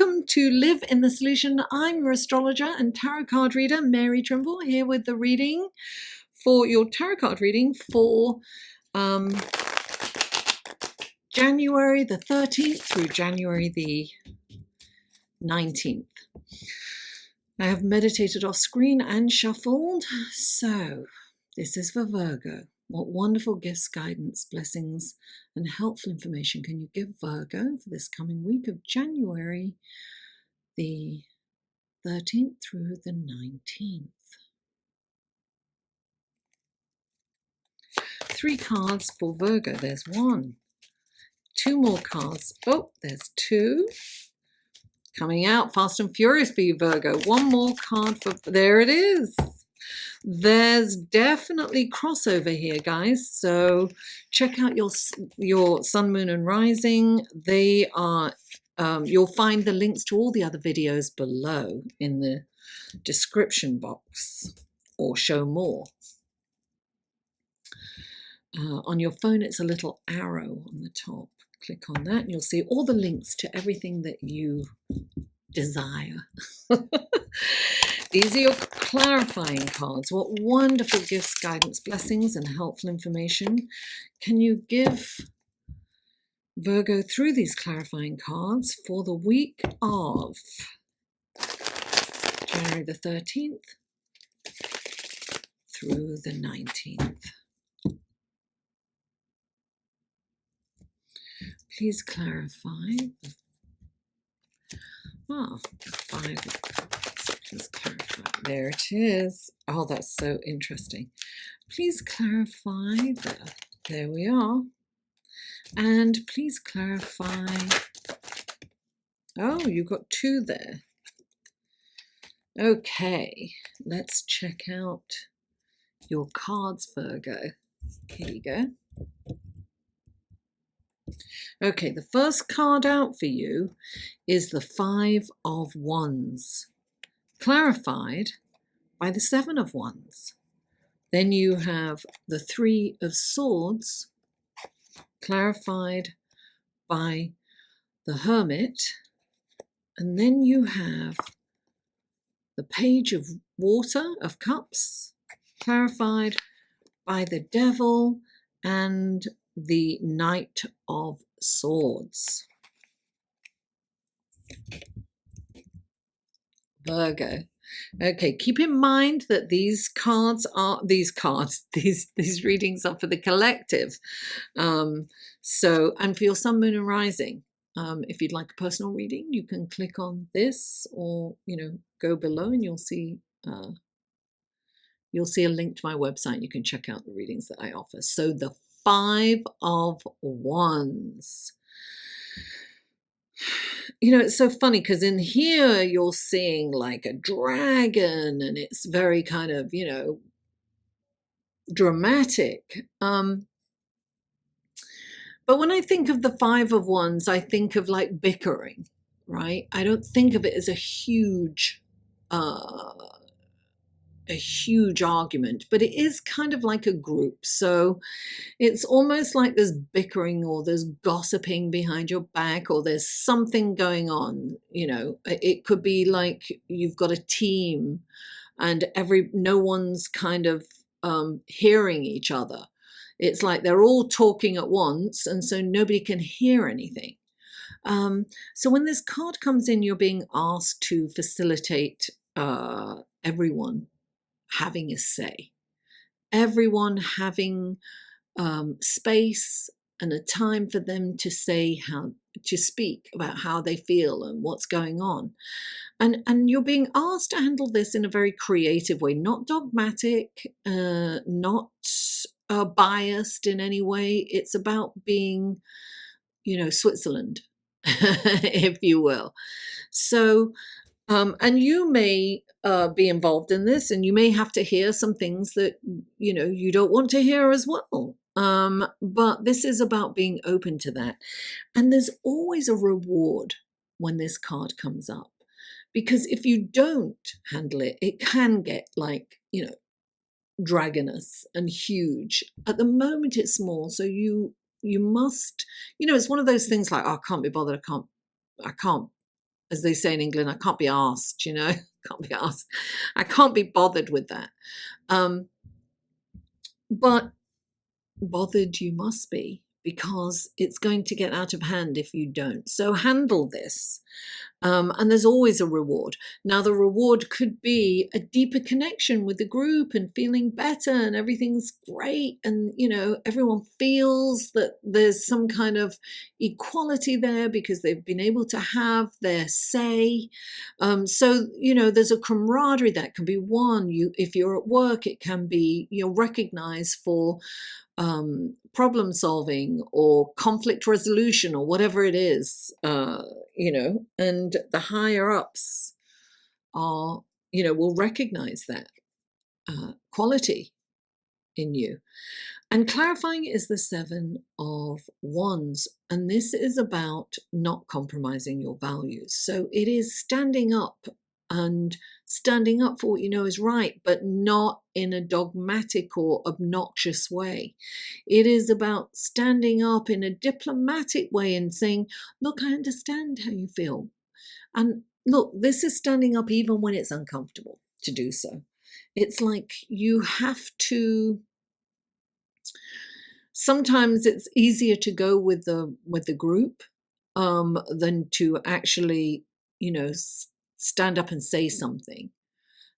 welcome to Live in the Solution. I'm your astrologer and tarot card reader, Mary Trimble, here with the reading for your tarot card reading for January the 13th through January the 19th. I have meditated off screen and shuffled. So this is for Virgo. What wonderful gifts, guidance, blessings, and helpful information can you give Virgo for this coming week of January the 13th through the 19th? 3 cards for Virgo. There's 1. 2 more cards. Oh, there's 2. Coming out fast and furious for you, Virgo. 1 more card for... There it is. There's definitely crossover here, guys. So check out your sun, moon, and rising. They are... you'll find the links to all the other videos below in the description box, or show more. On your phone, it's a little arrow on the top. Click on that and you'll see all the links to everything that you desire. These are your clarifying cards. What wonderful gifts, guidance, blessings, and helpful information can you give Virgo through these clarifying cards for the week of January the 13th through the 19th? Please clarify. 5. Please clarify. There it is. Oh, that's so interesting. Please clarify. There we are. And please clarify. Oh, you got 2 there. Okay, let's check out your cards, Virgo. Here you go. Okay, the first card out for you is the 5 of Wands, clarified by the 7 of Wands. Then you have the 3 of Swords, clarified by the Hermit. And then you have the Page of Water, of Cups, clarified by the Devil and the Knight of Swords. Virgo. Okay, keep in mind that these readings are for the collective. And for your sun, moon, and rising. If you'd like a personal reading, you can click on this, or go below and you'll see a link to my website. You can check out the readings that I offer. So the 5 of Wands. It's so funny because in here you're seeing like a dragon and it's very kind of, dramatic. But when I think of the 5 of Wands, I think of like bickering, right? I don't think of it as a huge argument, but it is kind of like a group. So it's almost like there's bickering or there's gossiping behind your back, or there's something going on. It could be like you've got a team and no one's kind of hearing each other. It's like they're all talking at once, and so nobody can hear anything. So when this card comes in, you're being asked to facilitate everyone having a say, everyone having space and a time for them to speak about how they feel and what's going on. And you're being asked to handle this in a very creative way, not dogmatic, not biased in any way. It's about being, Switzerland, if you will. So, and you may be involved in this, and you may have to hear some things that, you don't want to hear as well. But this is about being open to that. And there's always a reward when this card comes up, because if you don't handle it, it can get like, dragonous and huge. At the moment it's small, so you must, it's one of those things like, oh, I can't be bothered, I can't as they say in England, I can't be asked, can't be asked. I can't be bothered with that. But bothered you must be, because it's going to get out of hand if you don't. So handle this. And there's always a reward. Now, the reward could be a deeper connection with the group and feeling better and everything's great. And, everyone feels that there's some kind of equality there because they've been able to have their say. So, there's a camaraderie that can be won. If you're at work, it can be, recognized for problem solving or conflict resolution or whatever it is, and the higher ups are, will recognize that quality in you. And clarifying is the 7 of Wands, and this is about not compromising your values. So it is standing up and standing up for what you know is right, but not in a dogmatic or obnoxious way. It is about standing up in a diplomatic way and saying, look, I understand how you feel. And look, this is standing up even when it's uncomfortable to do so. It's like you have to. Sometimes it's easier to go with the group than to actually, stand up and say something.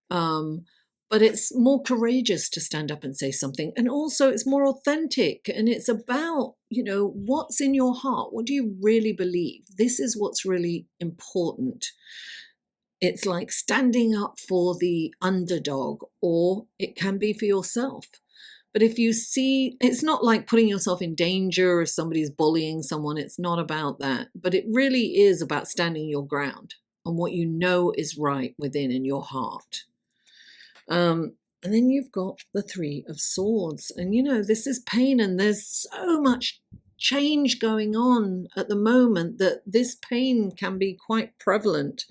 But it's more courageous to stand up and say something. And also it's more authentic. And it's about, what's in your heart. What do you really believe? This is what's really important. It's like standing up for the underdog, or it can be for yourself. But if you see, it's not like putting yourself in danger if somebody's bullying someone. It's not about that. But it really is about standing your ground on what you know is right within in your heart. And then you've got the 3 of Swords. And, this is pain, and there's so much change going on at the moment that this pain can be quite prevalent.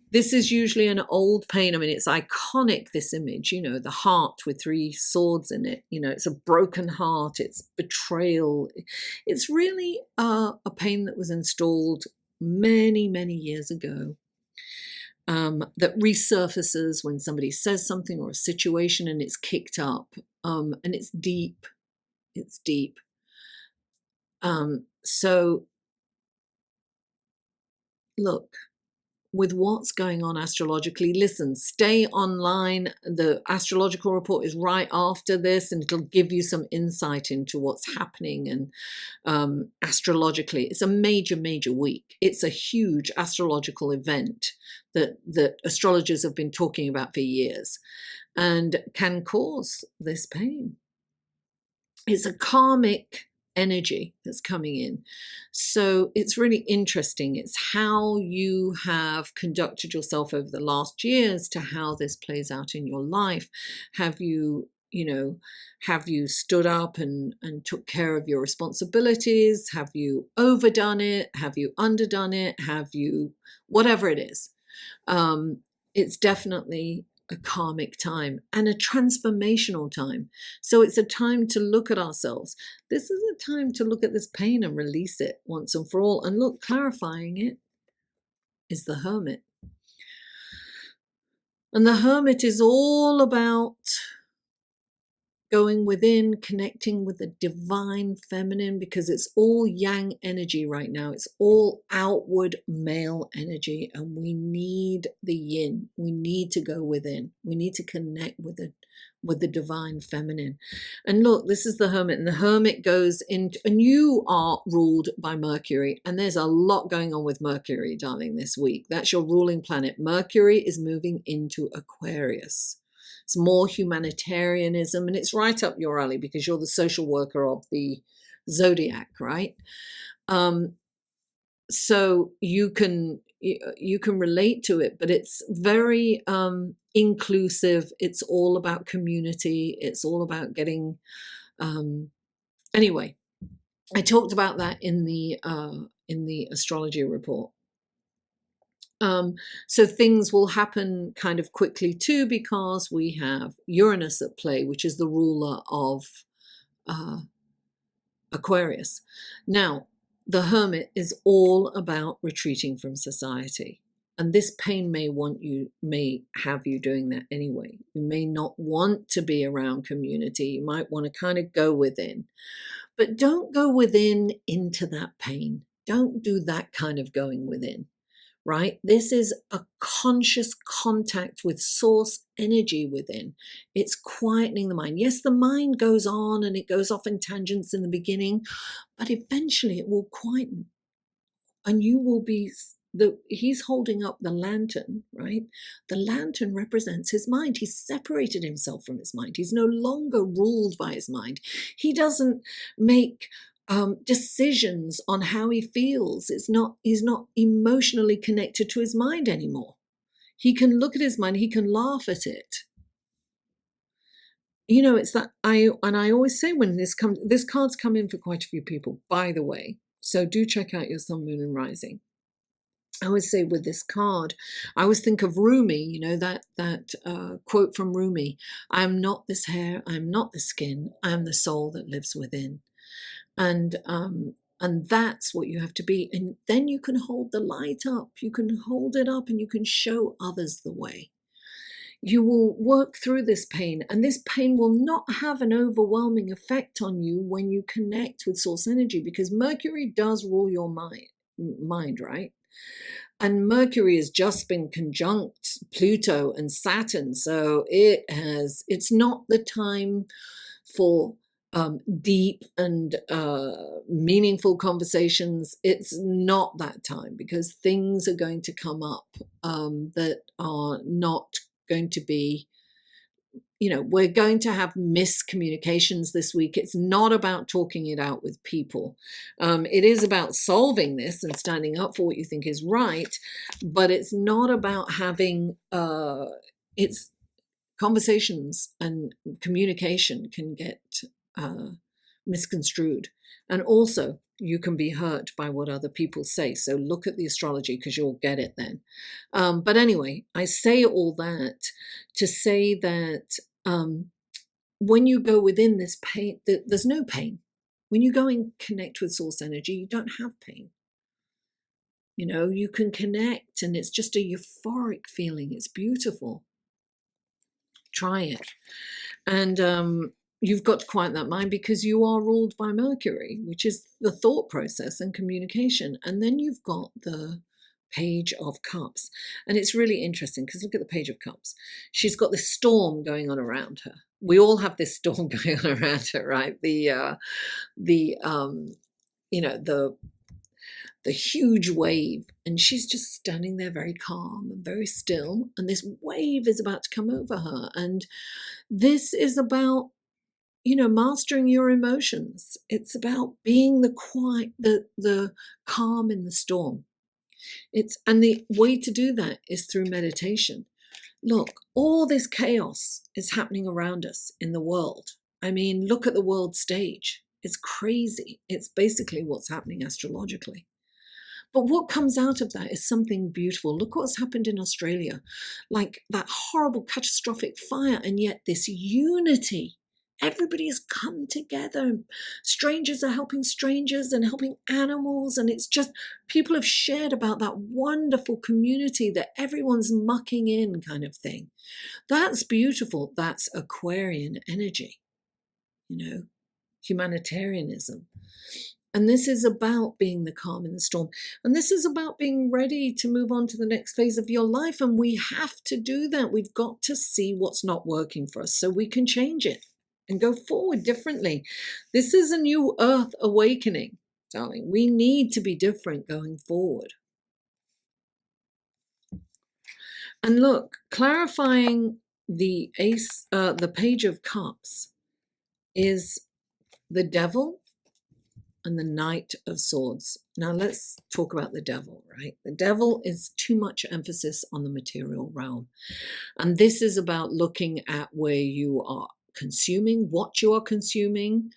This is usually an old pain. I mean, it's iconic, this image, the heart with 3 swords in it. It's a broken heart. It's betrayal. It's really a pain that was installed many, many years ago, that resurfaces when somebody says something or a situation and it's kicked up. And it's deep. It's deep. So, look. With what's going on astrologically, listen, stay online. The astrological report is right after this, and it'll give you some insight into what's happening. And astrologically, it's a major, major week. It's a huge astrological event that astrologers have been talking about for years and can cause this pain. It's a karmic energy that's coming in. So it's really interesting. It's how you have conducted yourself over the last years to how this plays out in your life. Have you stood up and took care of your responsibilities? Have you overdone it? Have you underdone it? Have you, whatever it is. It's definitely a karmic time and a transformational time. So it's a time to look at ourselves. This is a time to look at this pain and release it once and for all. And look, clarifying it is the Hermit. And the Hermit is all about going within, connecting with the divine feminine, because it's all yang energy right now. It's all outward male energy, and we need the yin. We need to go within. We need to connect with the divine feminine. And look, this is the Hermit, and the Hermit goes into, and you are ruled by Mercury, and there's a lot going on with Mercury, darling, this week. That's your ruling planet. Mercury is moving into Aquarius. It's more humanitarianism, and it's right up your alley because you're the social worker of the zodiac, right? So you can relate to it, but it's very inclusive. It's all about community. It's all about getting. Anyway, I talked about that in the astrology report. So things will happen kind of quickly too, because we have Uranus at play, which is the ruler of Aquarius. Now, the Hermit is all about retreating from society. And this pain may have you doing that anyway. You may not want to be around community. You might want to kind of go within. But don't go within into that pain. Don't do that kind of going within, right? This is a conscious contact with source energy within. It's quietening the mind. Yes, the mind goes on and it goes off in tangents in the beginning, but eventually it will quieten and you will be he's holding up the lantern, right? The lantern represents his mind. He's separated himself from his mind. He's no longer ruled by his mind. He doesn't make decisions on how he feels. He's not emotionally connected to his mind anymore. He can look at his mind, he can laugh at it. You know, it's that I always say when this card's come in for quite a few people, by the way. So do check out your sun, moon, and rising. I always say with this card, I always think of Rumi, you know, that quote from Rumi, I am not this hair, I am not the skin, I am the soul that lives within. And that's what you have to be. And then you can hold the light up, you can hold it up and you can show others the way. You will work through this pain, and this pain will not have an overwhelming effect on you when you connect with source energy, because Mercury does rule your mind, right? And Mercury has just been conjunct Pluto and Saturn, so it's not the time for deep and meaningful conversations. It's not that time, because things are going to come up that are not going to be, you know, we're going to have miscommunications this week. It's not about talking it out with people. It is about solving this and standing up for what you think is right, but it's not about having, it's conversations and communication can get misconstrued. And also, you can be hurt by what other people say. So look at the astrology, because you'll get it then. But anyway, I say all that to say that when you go within this pain, there's no pain. When you go and connect with source energy, you don't have pain. You know, you can connect and it's just a euphoric feeling. It's beautiful. Try it. And you've got to quiet that mind, because you are ruled by Mercury, which is the thought process and communication. And then you've got the Page of Cups. And it's really interesting, because look at the Page of Cups. She's got this storm going on around her. We all have this storm going on around her, right? The huge wave, and she's just standing there very calm and very still, and this wave is about to come over her. And this is about, you know, mastering your emotions. It's about being the quiet, the calm in the storm. And the way to do that is through meditation. Look, all this chaos is happening around us in the world. I mean, look at the world stage. It's crazy. It's basically what's happening astrologically. But what comes out of that is something beautiful. Look what's happened in Australia, like that horrible catastrophic fire, and yet this unity. Everybody has come together. Strangers are helping strangers and helping animals. And it's just, people have shared about that wonderful community that everyone's mucking in kind of thing. That's beautiful. That's Aquarian energy, you know, humanitarianism. And this is about being the calm in the storm. And this is about being ready to move on to the next phase of your life. And we have to do that. We've got to see what's not working for us so we can change it and go forward differently. This is a new earth awakening, darling. We need to be different going forward. And look, clarifying the Page of Cups is the Devil and the Knight of Swords. Now let's talk about the Devil, right? The Devil is too much emphasis on the material realm. And this is about looking at where you are consuming, what you are consuming,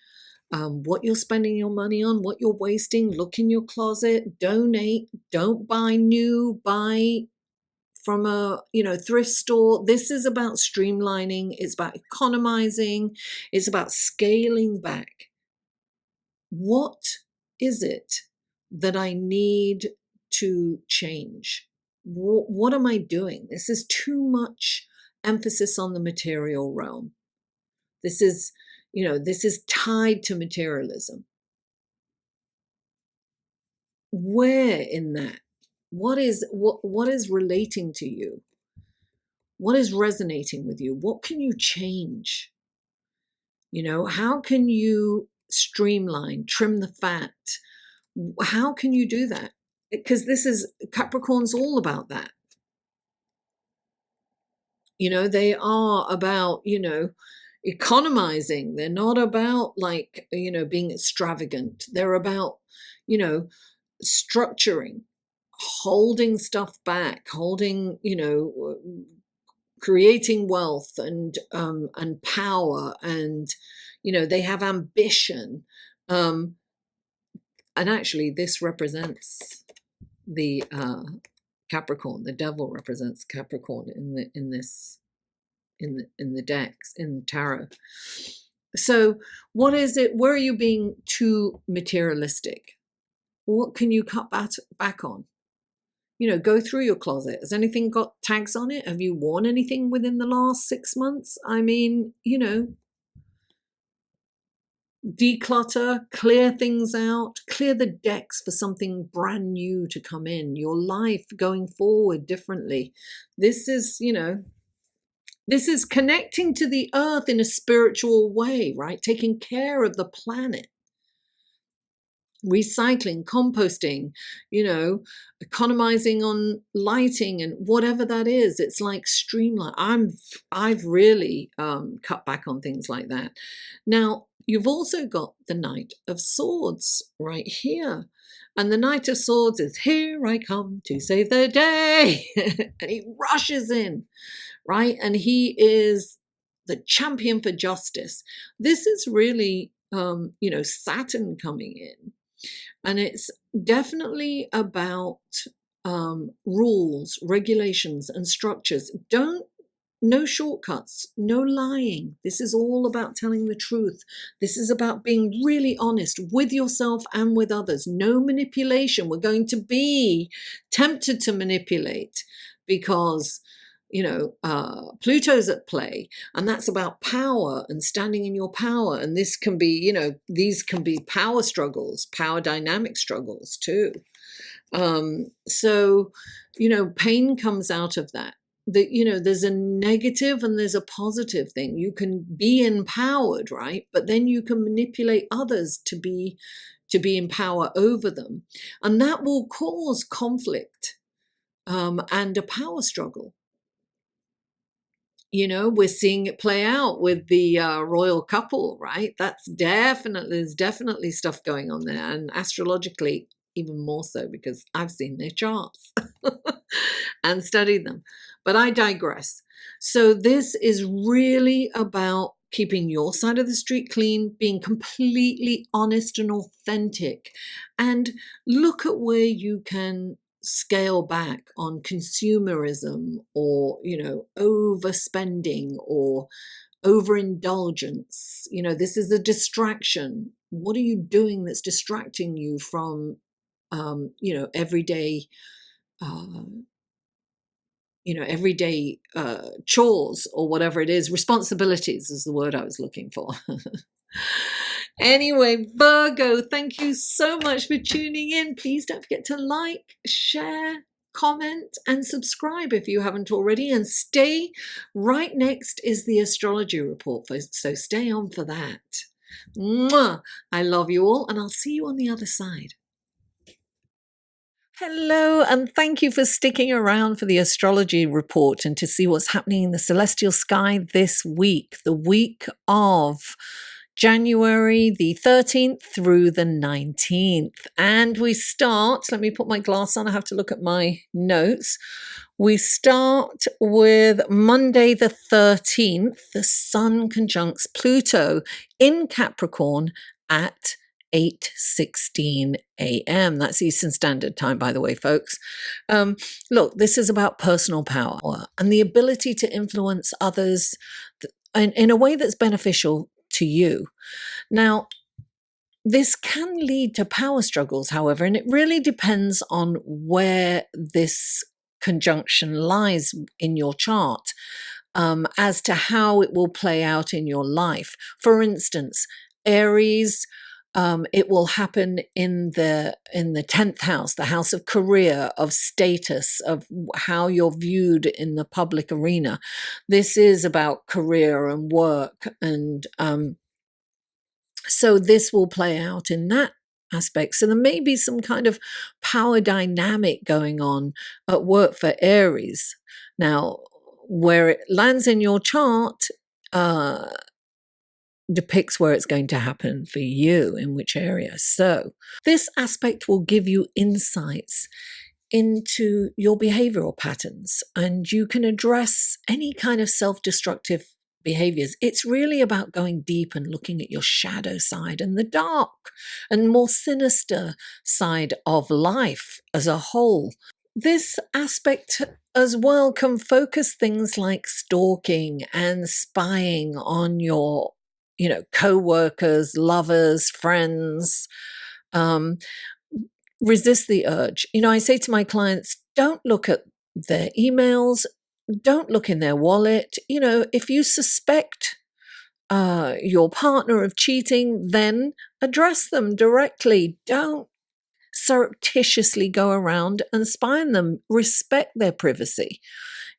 what you're spending your money on, what you're wasting. Look in your closet, donate, don't buy new, buy from a thrift store. This is about streamlining. It's about economizing. It's about scaling back. What is it that I need to change? What am I doing? This is too much emphasis on the material realm. This is, this is tied to materialism. Where in that? What is relating to you? What is resonating with you? What can you change? How can you streamline, trim the fat? How can you do that? Because Capricorn's all about that. They are about, economizing. They're not about being extravagant. They're about, structuring, holding stuff back, creating wealth and power, and they have ambition, and actually this represents the Capricorn. The devil represents Capricorn in the decks, in the tarot. So what is it? Where are you being too materialistic? What can you cut back on? Go through your closet. Has anything got tags on it? Have you worn anything within the last 6 months? I mean, declutter, clear things out, clear the decks for something brand new to come in, your life going forward differently. This is connecting to the earth in a spiritual way, right? Taking care of the planet. Recycling, composting, economizing on lighting and whatever that is. It's like streamline. I've really cut back on things like that. Now, you've also got the Knight of Swords right here. And the Knight of Swords is, here I come to save the day. And he rushes in, right? And he is the champion for justice. This is really, Saturn coming in. And it's definitely about rules, regulations, and structures. No shortcuts, no lying. This is all about telling the truth. This is about being really honest with yourself and with others. No manipulation. We're going to be tempted to manipulate because Pluto's at play, and that's about power and standing in your power. And this can be, these can be power struggles, power dynamic struggles too. So, pain comes out of that. There's a negative and there's a positive thing. You can be empowered, right? But then you can manipulate others to be in power over them. And that will cause conflict and a power struggle. We're seeing it play out with the royal couple, right? There's definitely stuff going on there. And astrologically, even more so, because I've seen their charts and studied them. But I digress. So this is really about keeping your side of the street clean, being completely honest and authentic, and look at where you can scale back on consumerism or overspending or overindulgence. This is a distraction. What are you doing that's distracting you from everyday chores or whatever it is? Responsibilities is the word I was looking for. Anyway, Virgo, thank you so much for tuning in. Please don't forget to like, share, comment, and subscribe if you haven't already. And stay right next is the astrology report, so stay on for that. Mwah! I love you all, and I'll see you on the other side. Hello, and thank you for sticking around for the astrology report and to see what's happening in the celestial sky this week, the week of January the 13th through the 19th. And we start, let me put my glass on, I have to look at my notes. We start with Monday the 13th, the Sun conjuncts Pluto in Capricorn at 8:16 a.m. That's Eastern Standard Time, by the way, folks. Look, this is about personal power and the ability to influence others in a way that's beneficial to you. Now, This can lead to power struggles, however, and it really depends on where this conjunction lies in your chart, as to how it will play out in your life. For instance, Aries, it will happen in the 10th house, the house of career, of status, of how you're viewed in the public arena. This is about career and work, and so this will play out in that aspect. So there may be some kind of power dynamic going on at work for Aries. Now, where it lands in your chart depicts where it's going to happen for you, in which area. So this aspect will give you insights into your behavioral patterns, and you can address any kind of self-destructive behaviors. It's really about going deep and looking at your shadow side and the dark and more sinister side of life as a whole. This aspect as well can focus things like stalking and spying on your, co-workers, lovers, friends. Resist the urge. I say to my clients, don't look at their emails, don't look in their wallet. If you suspect your partner of cheating, then address them directly. Don't surreptitiously go around and spy on them. Respect their privacy.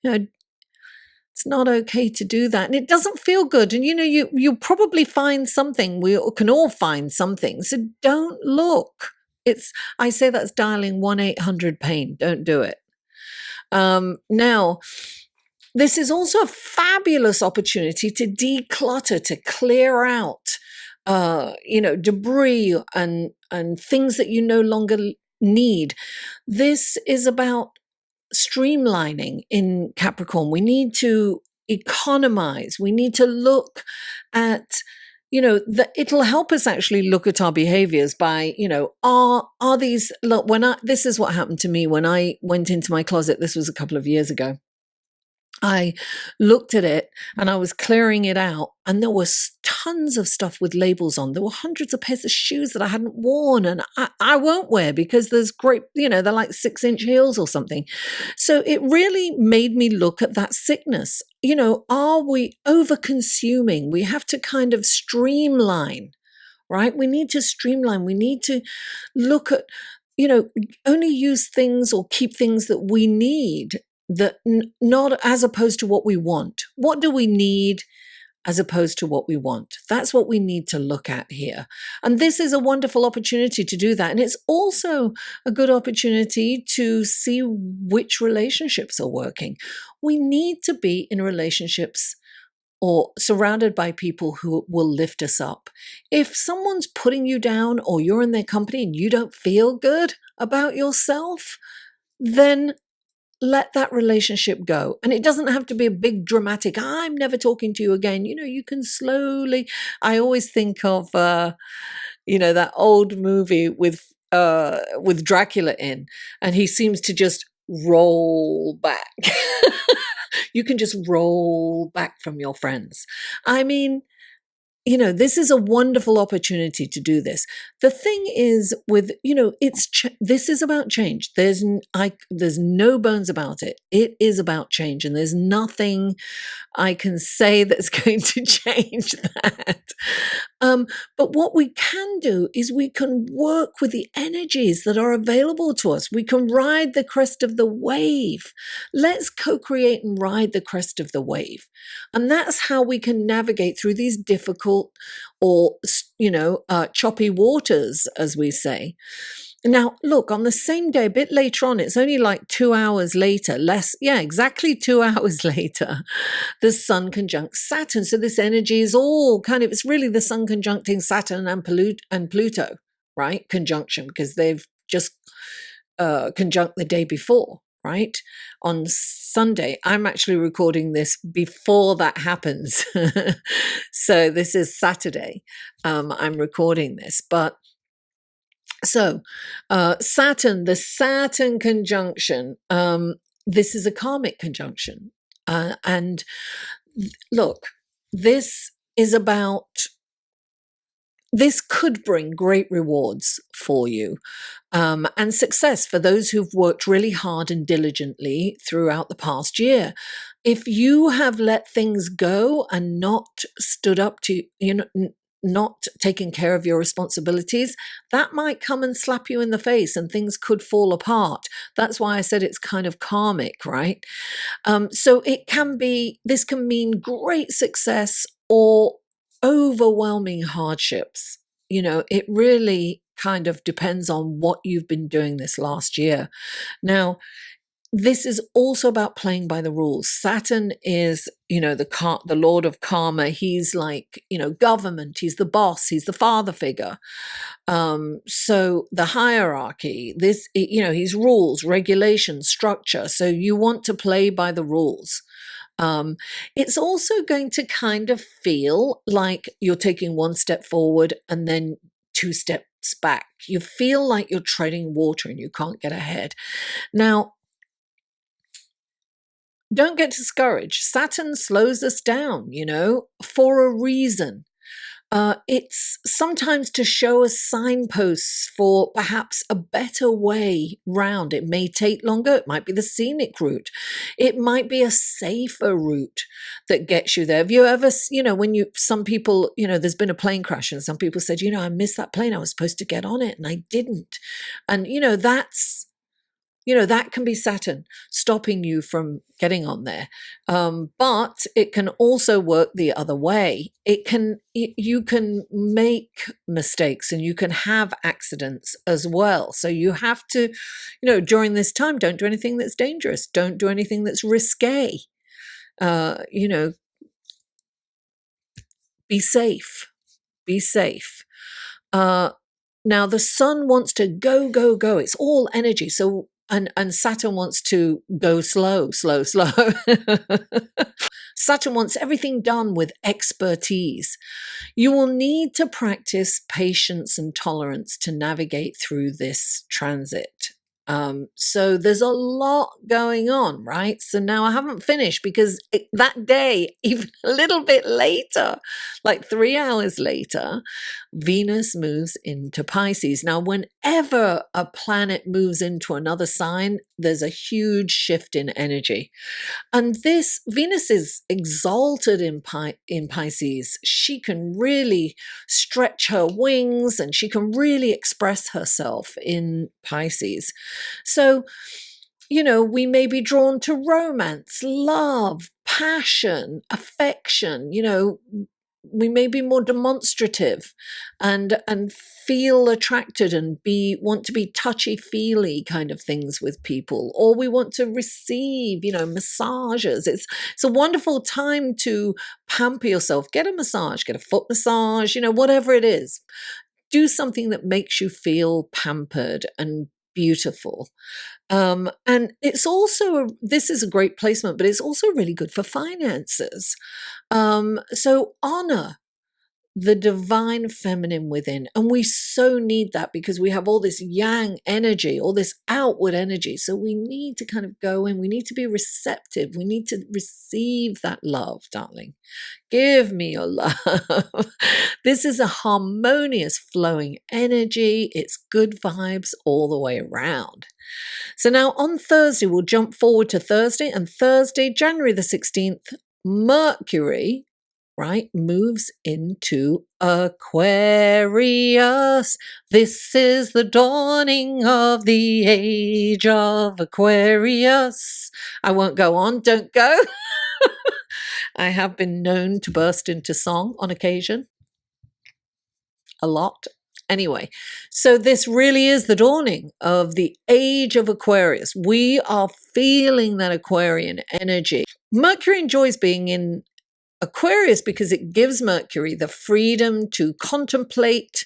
It's not okay to do that, and it doesn't feel good. And you'll probably find something. We can all find something. So don't look. I say that's dialing 1-800-PAIN. Don't do it. Now, this is also a fabulous opportunity to declutter, to clear out, debris and things that you no longer need. This is about streamlining in Capricorn. We need to economize. We need to look at, it'll help us actually look at our behaviors by, are these, look, this is what happened to me when I went into my closet. This was a couple of years ago. I looked at it and I was clearing it out, and there was tons of stuff with labels on. There were hundreds of pairs of shoes that I hadn't worn and I won't wear because there's great, they're like 6-inch heels or something. So it really made me look at that sickness. Are we over consuming? We have to kind of streamline, right? We need to streamline. We need to look at, only use things or keep things that we need, that not as opposed to what we want. What do we need as opposed to what we want? That's what we need to look at here. And this is a wonderful opportunity to do that. And it's also a good opportunity to see which relationships are working. We need to be in relationships or surrounded by people who will lift us up. If someone's putting you down, or you're in their company and you don't feel good about yourself, then let that relationship go. And it doesn't have to be a big dramatic, I'm never talking to you again. You can slowly, I always think of, that old movie with Dracula in, and he seems to just roll back. You can just roll back from your friends. I mean, this is a wonderful opportunity to do this. The thing is with, this is about change. There's no bones about it. It is about change, and there's nothing I can say that's going to change that. But what we can do is we can work with the energies that are available to us. We can ride the crest of the wave. Let's co-create and ride the crest of the wave. And that's how we can navigate through these difficult or, choppy waters, as we say. Now, look, on the same day, a bit later on, it's only like 2 hours later, exactly 2 hours later, the Sun conjunct Saturn. So this energy is all it's really the Sun conjuncting Saturn and Pluto, right? Conjunction, because they've just conjunct the day before, right? On Sunday. I'm actually recording this before that happens. So this is Saturday. I'm recording this, but so, Saturn, the Saturn conjunction, this is a karmic conjunction. And look, this is about this could bring great rewards for you, and success for those who've worked really hard and diligently throughout the past year. If you have let things go and not stood up to, not taking care of your responsibilities, that might come and slap you in the face and things could fall apart. That's why I said it's kind of karmic, right? So this can mean great success or overwhelming hardships. It really kind of depends on what you've been doing this last year. Now, this is also about playing by the rules. Saturn is, the lord of karma. He's like, government. He's the boss. He's the father figure. So the hierarchy, he's rules, regulations, structure. So you want to play by the rules. It's also going to kind of feel like you're taking one step forward and then two steps back. You feel like you're treading water and you can't get ahead. Now, don't get discouraged. Saturn slows us down, for a reason. It's sometimes to show us signposts for perhaps a better way round. It may take longer. It might be the scenic route. It might be a safer route that gets you there. Have you ever, some people, there's been a plane crash and some people said, I missed that plane. I was supposed to get on it and I didn't. And, that can be Saturn stopping you from getting on there. But it can also work the other way. You can make mistakes and you can have accidents as well. So you have to, during this time, don't do anything that's dangerous. Don't do anything that's risque. Be safe. Be safe. Now the sun wants to go, go, go. It's all energy. So and Saturn wants to go slow. Saturn wants everything done with expertise. You will need to practice patience and tolerance to navigate through this transit. So there's a lot going on, right? So now I haven't finished because that day, even a little bit later, like 3 hours later, Venus moves into Pisces. Now, whenever a planet moves into another sign, there's a huge shift in energy. And Venus is exalted in Pisces. She can really stretch her wings and she can really express herself in Pisces. So, we may be drawn to romance, love, passion, affection, we may be more demonstrative and feel attracted and want to be touchy-feely kind of things with people, or we want to receive, massages. It's a wonderful time to pamper yourself. Get a massage, get a foot massage, whatever it is. Do something that makes you feel pampered and beautiful. And it's also, this is a great placement, but it's also really good for finances. So honor the divine feminine within. And we so need that because we have all this yang energy, all this outward energy. So we need to kind of go in. We need to be receptive. We need to receive that love, darling. Give me your love. This is a harmonious flowing energy. It's good vibes all the way around. So now on Thursday, we'll jump forward to Thursday, and Thursday, January the 16th, Mercury, right, moves into Aquarius. This is the dawning of the age of Aquarius. I won't go on, don't go. I have been known to burst into song on occasion. A lot. Anyway, so this really is the dawning of the age of Aquarius. We are feeling that Aquarian energy. Mercury enjoys being in Aquarius because it gives Mercury the freedom to contemplate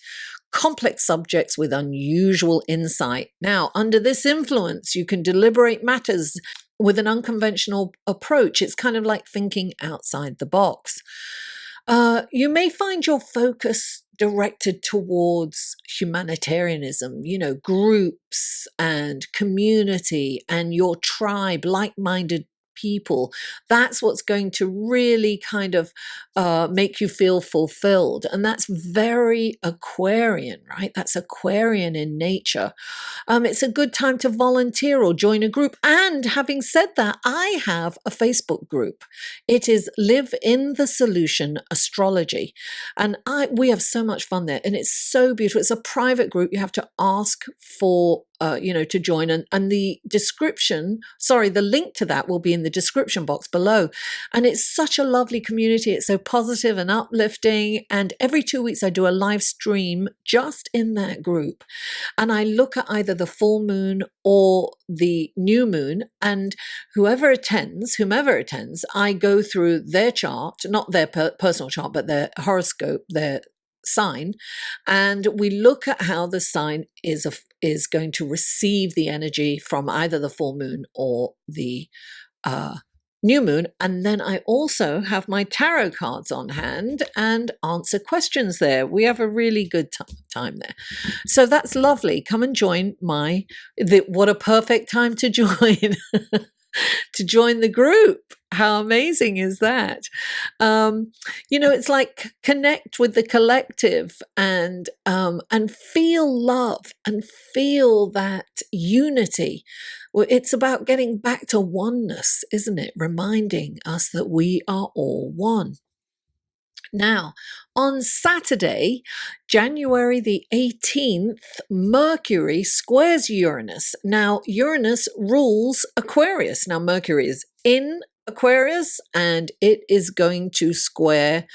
complex subjects with unusual insight. Now, under this influence, you can deliberate matters with an unconventional approach. It's kind of like thinking outside the box. You may find your focus directed towards humanitarianism, groups and community and your tribe, like-minded people, that's what's going to really kind of make you feel fulfilled. And that's very Aquarian, right? That's Aquarian in nature. It's a good time to volunteer or join a group. And having said that, I have a Facebook group. It is Live in the Solution Astrology. And we have so much fun there. And it's so beautiful. It's a private group. You have to ask for to join, and the link to that will be in the description box below. And it's such a lovely community. It's so positive and uplifting. And every 2 weeks I do a live stream just in that group. And I look at either the full moon or the new moon, and whomever attends, I go through their chart, not their personal chart, but their horoscope, their sign, and we look at how the sign is going to receive the energy from either the full moon or the new moon. And then I also have my tarot cards on hand and answer questions there. We have a really good time there. So that's lovely. Come and join what a perfect time to join. To join the group. How amazing is that? It's like connect with the collective and feel love and feel that unity. Well, it's about getting back to oneness, isn't it? Reminding us that we are all one. Now, on Saturday, January the 18th, Mercury squares Uranus. Now, Uranus rules Aquarius. Now, Mercury is in Aquarius, and it is going to square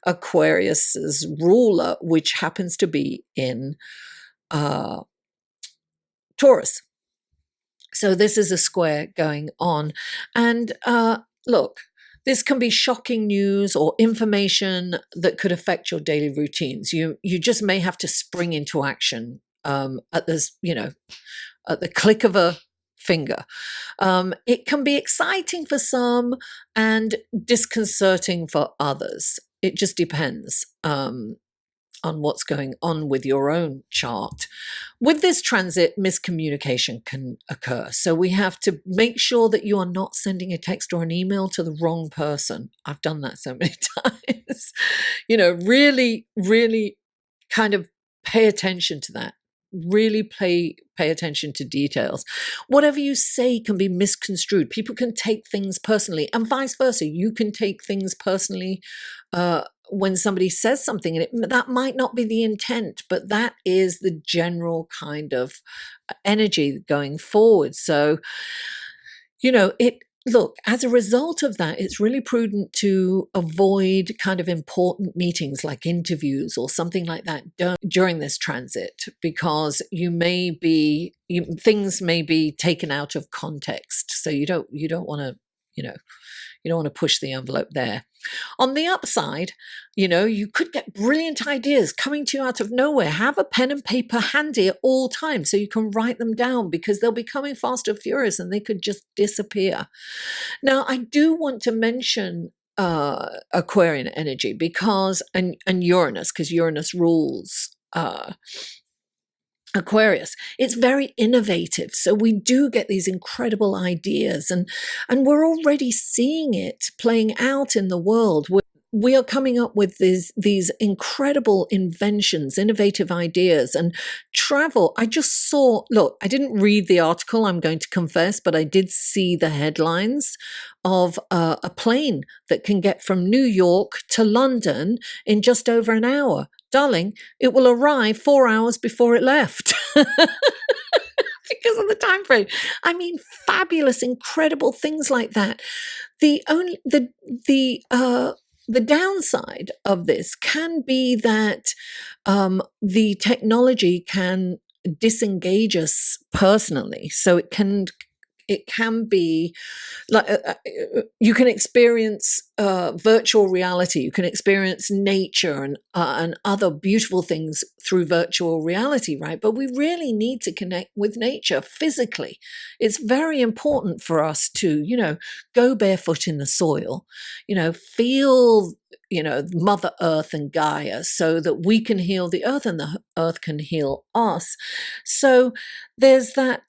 Aquarius's ruler, which happens to be in Taurus. So this is a square going on. And look, this can be shocking news or information that could affect your daily routines. You just may have to spring into action at the click of a finger. It can be exciting for some and disconcerting for others. It just depends on what's going on with your own chart. With this transit, miscommunication can occur. So we have to make sure that you are not sending a text or an email to the wrong person. I've done that so many times. Really, really kind of pay attention to that. Really pay attention to details. Whatever you say can be misconstrued. People can take things personally, and vice versa. You can take things personally when somebody says something, and that might not be the intent, but that is the general kind of energy going forward. So, look, as a result of that, it's really prudent to avoid kind of important meetings like interviews or something like that during this transit, because things may be taken out of context. So you don't want to, you don't want to push the envelope there. On the upside, you could get brilliant ideas coming to you out of nowhere. Have a pen and paper handy at all times so you can write them down, because they'll be coming fast and furious and they could just disappear. Now, I do want to mention Aquarian energy because and Uranus, because Uranus rules Aquarius. It's very innovative. So we do get these incredible ideas, and we're already seeing it playing out in the world. We are coming up with these incredible inventions, innovative ideas, and travel. I just saw, look, I didn't read the article, I'm going to confess, but I did see the headlines of a plane that can get from New York to London in just over an hour. Darling, it will arrive 4 hours before it left. Because of the time frame. I mean, fabulous, incredible things like that. The downside of this can be that the technology can disengage us personally. So it can be like you can experience virtual reality. You can experience nature and other beautiful things through virtual reality, right? But we really need to connect with nature physically. It's very important for us to, go barefoot in the soil, feel, Mother Earth and Gaia, so that we can heal the earth and the earth can heal us. So there's that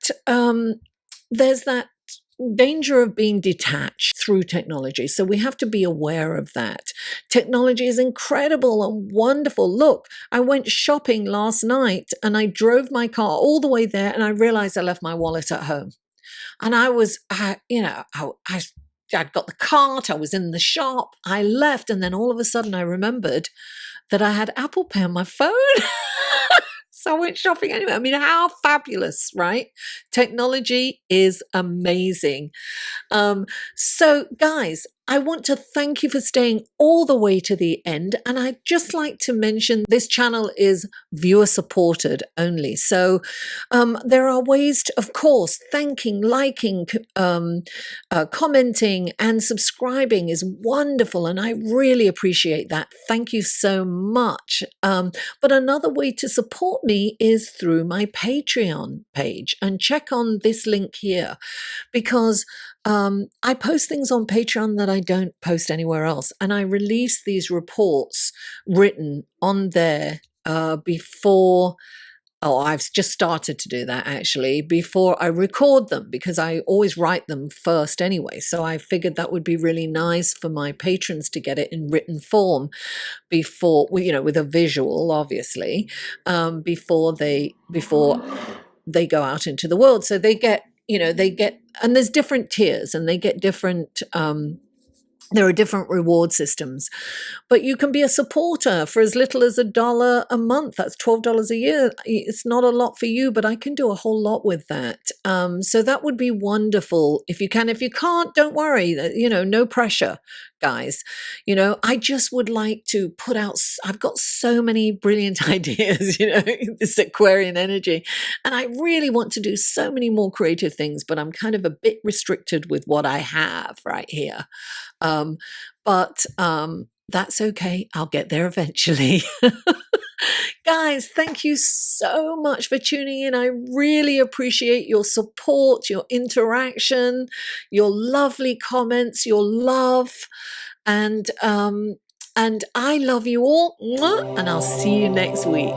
danger of being detached through technology. So we have to be aware of that. Technology is incredible and wonderful. Look, I went shopping last night and I drove my car all the way there and I realized I left my wallet at home. And I was, I'd got the cart, I was in the shop, I left, and then all of a sudden I remembered that I had Apple Pay on my phone. So I went shopping anyway. I mean, how fabulous, right? Technology is amazing. So, guys, I want to thank you for staying all the way to the end. And I'd just like to mention this channel is viewer supported only. So, there are ways to, of course, thanking, liking, commenting, and subscribing is wonderful. And I really appreciate that. Thank you so much. But another way to support me is through my Patreon page. And check on this link here because I post things on Patreon that I don't post anywhere else. And I release these reports written on there before. Oh, I've just started to do that actually before I record them because I always write them first anyway. So I figured that would be really nice for my patrons to get it in written form before, with a visual, obviously, before they go out into the world. So they get, and there's different tiers and they get different, there are different reward systems, but you can be a supporter for as little as $1 a month. That's $12 a year. It's not a lot for you, but I can do a whole lot with that. So that would be wonderful if you can. If you can't, don't worry. No pressure, guys. I just would like to put out. I've got so many brilliant ideas. This Aquarian energy, and I really want to do so many more creative things, but I'm kind of a bit restricted with what I have right here. But that's okay. I'll get there eventually. Guys, thank you so much for tuning in. I really appreciate your support, your interaction, your lovely comments, your love. And I love you all. And I'll see you next week.